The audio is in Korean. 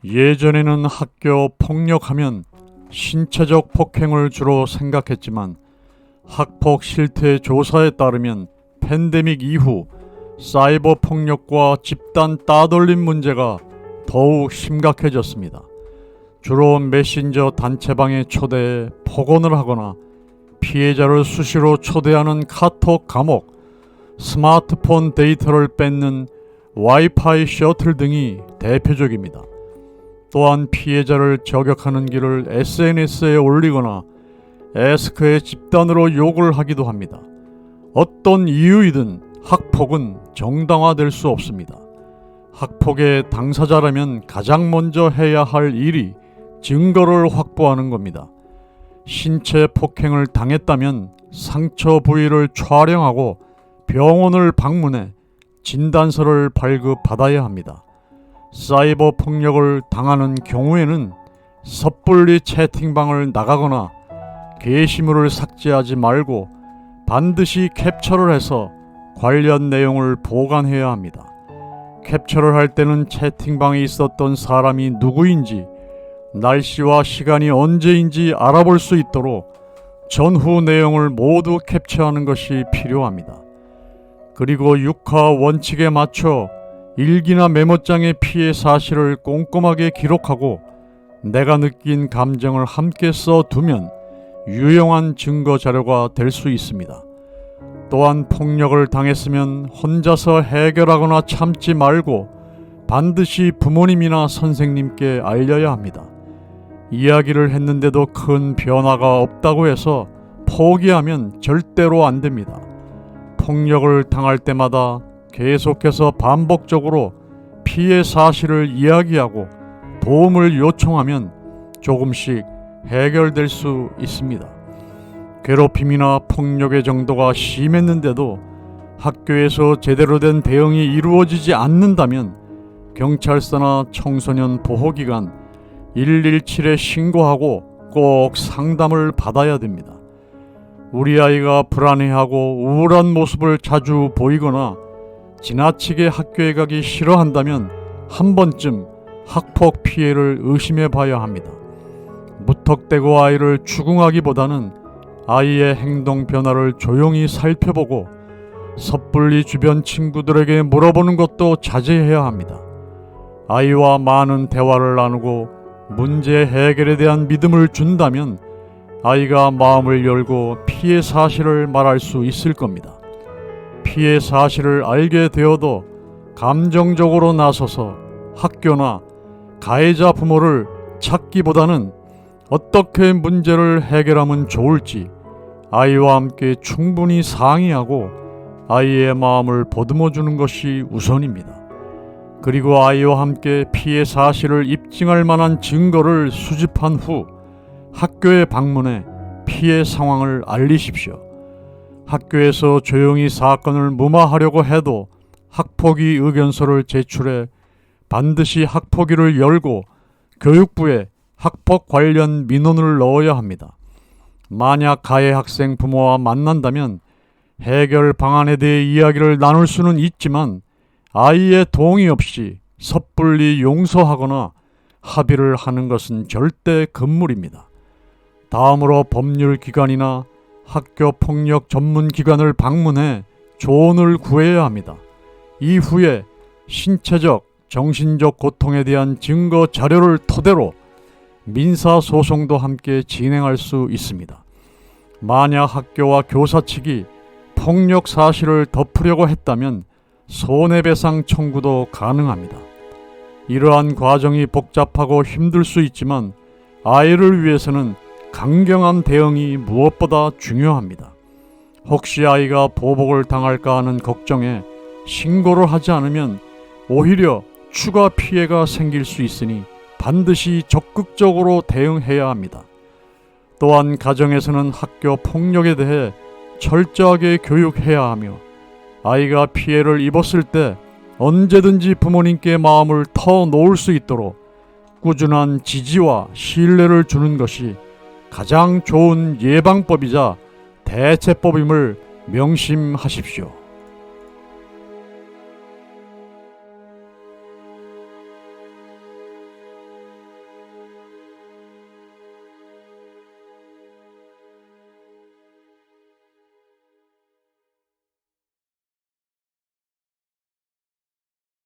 예전에는 학교 폭력하면 신체적 폭행을 주로 생각했지만 학폭 실태 조사에 따르면 팬데믹 이후 사이버 폭력과 집단 따돌림 문제가 더욱 심각해졌습니다. 주로 메신저 단체방에 초대해 폭언을 하거나 피해자를 수시로 초대하는 카톡 감옥, 스마트폰 데이터를 뺏는 와이파이 셔틀 등이 대표적입니다. 또한 피해자를 저격하는 길을 SNS에 올리거나 에스크의 집단으로 욕을 하기도 합니다. 어떤 이유이든 학폭은 정당화될 수 없습니다. 학폭의 당사자라면 가장 먼저 해야 할 일이 증거를 확보하는 겁니다. 신체 폭행을 당했다면 상처 부위를 촬영하고 병원을 방문해 진단서를 발급받아야 합니다. 사이버 폭력을 당하는 경우에는 섣불리 채팅방을 나가거나 게시물을 삭제하지 말고 반드시 캡처를 해서 관련 내용을 보관해야 합니다. 캡처를 할 때는 채팅방에 있었던 사람이 누구인지, 날씨와 시간이 언제인지 알아볼 수 있도록 전후 내용을 모두 캡처하는 것이 필요합니다. 그리고 육하 원칙에 맞춰 일기나 메모장의 피해 사실을 꼼꼼하게 기록하고 내가 느낀 감정을 함께 써두면 유용한 증거 자료가 될 수 있습니다. 또한 폭력을 당했으면 혼자서 해결하거나 참지 말고 반드시 부모님이나 선생님께 알려야 합니다. 이야기를 했는데도 큰 변화가 없다고 해서 포기하면 절대로 안 됩니다. 폭력을 당할 때마다 계속해서 반복적으로 피해 사실을 이야기하고 도움을 요청하면 조금씩 해결될 수 있습니다. 괴롭힘이나 폭력의 정도가 심했는데도 학교에서 제대로 된 대응이 이루어지지 않는다면 경찰서나 청소년 보호기관 117에 신고하고 꼭 상담을 받아야 됩니다. 우리 아이가 불안해하고 우울한 모습을 자주 보이거나 지나치게 학교에 가기 싫어한다면 한 번쯤 학폭 피해를 의심해 봐야 합니다. 무턱대고 아이를 추궁하기보다는 아이의 행동 변화를 조용히 살펴보고 섣불리 주변 친구들에게 물어보는 것도 자제해야 합니다. 아이와 많은 대화를 나누고 문제 해결에 대한 믿음을 준다면 아이가 마음을 열고 피해 사실을 말할 수 있을 겁니다. 피해 사실을 알게 되어도 감정적으로 나서서 학교나 가해자 부모를 찾기보다는 어떻게 문제를 해결하면 좋을지 아이와 함께 충분히 상의하고 아이의 마음을 보듬어주는 것이 우선입니다. 그리고 아이와 함께 피해 사실을 입증할 만한 증거를 수집한 후 학교에 방문해 피해 상황을 알리십시오. 학교에서 조용히 사건을 무마하려고 해도 학폭위 의견서를 제출해 반드시 학폭위를 열고 교육부에 학폭 관련 민원을 넣어야 합니다. 만약 가해 학생 부모와 만난다면 해결 방안에 대해 이야기를 나눌 수는 있지만 아이의 동의 없이 섣불리 용서하거나 합의를 하는 것은 절대 금물입니다. 다음으로 법률기관이나 학교 폭력 전문 기관을 방문해 조언을 구해야 합니다. 이후에 신체적, 정신적 고통에 대한 증거 자료를 토대로 민사소송도 함께 진행할 수 있습니다. 만약 학교와 교사 측이 폭력 사실을 덮으려고 했다면 손해배상 청구도 가능합니다. 이러한 과정이 복잡하고 힘들 수 있지만 아이를 위해서는 강경한 대응이 무엇보다 중요합니다. 혹시 아이가 보복을 당할까 하는 걱정에 신고를 하지 않으면 오히려 추가 피해가 생길 수 있으니 반드시 적극적으로 대응해야 합니다. 또한 가정에서는 학교 폭력에 대해 철저하게 교육해야 하며 아이가 피해를 입었을 때 언제든지 부모님께 마음을 터놓을 수 있도록 꾸준한 지지와 신뢰를 주는 것이 가장 좋은 예방법이자 대체법임을 명심하십시오.